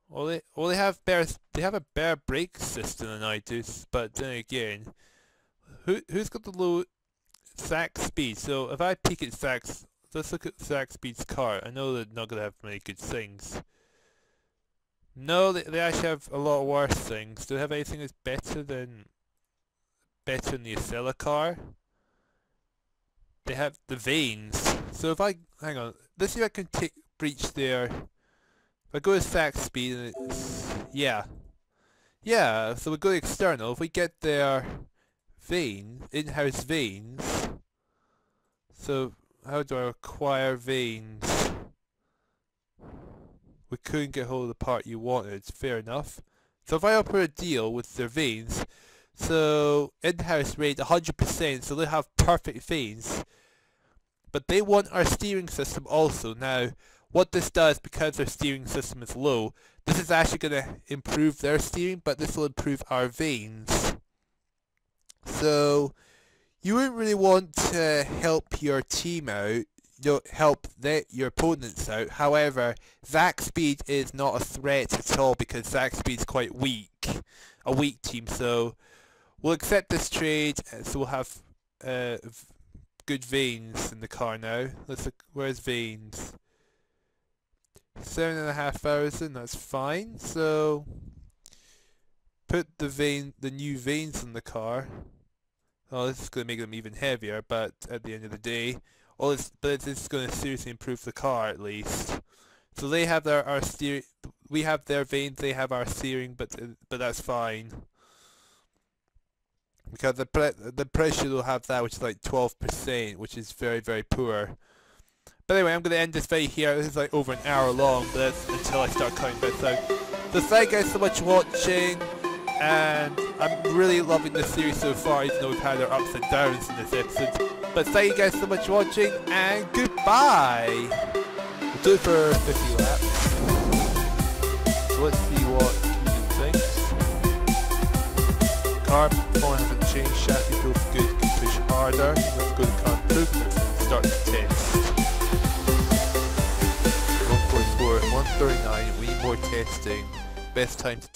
Well, they have a better brake system than I do, but then again, who's got the low Zach speed? So if I peek at Zach's, let's look at Zach Speed's car. I know they're not gonna have many good things. No, they actually have a lot worse things. Do they have anything that's better than the Ossella car? They have the vanes. So if I hang on, let's see if I can breach their. If I go to Zach Speed and it's yeah. So we go to external. If we get their in-house vanes. So how do I acquire vanes? We couldn't get hold of the part you wanted. Fair enough. So if I offer a deal with their vanes, so in-house rate 100%, so they have perfect vanes. But they want our steering system also. Now, what this does, because their steering system is low, this is actually going to improve their steering, but this will improve our vanes. So, you wouldn't really want to help your team out, help your opponents out. However, Zach Speed is not a threat at all, because Zach Speed's quite weak, a weak team. So, we'll accept this trade, so we'll have good vanes in the car now. Let's look, where's vanes? 7,500, that's fine. So put the new vanes in the car. Oh, this is going to make them even heavier, but at the end of the day, this is going to seriously improve the car at least. So they have our steering, we have their vanes, they have our steering, but that's fine. Because the pressure will have that, which is like 12%, which is very, very poor. But anyway, I'm going to end this video here. This is like over an hour long, but that's until I start cutting bits out. So thank you guys so much for watching, and I'm really loving this series so far, even though we've had our ups and downs in this episode. But thank you guys so much for watching, and goodbye! We'll do it for 50 laps. So let's see what Keegan thinks. Car performance hasn't changed, chassis feels good, can push harder. Let's go to car improvements and start the test. 144, 139, we need more testing. Best time to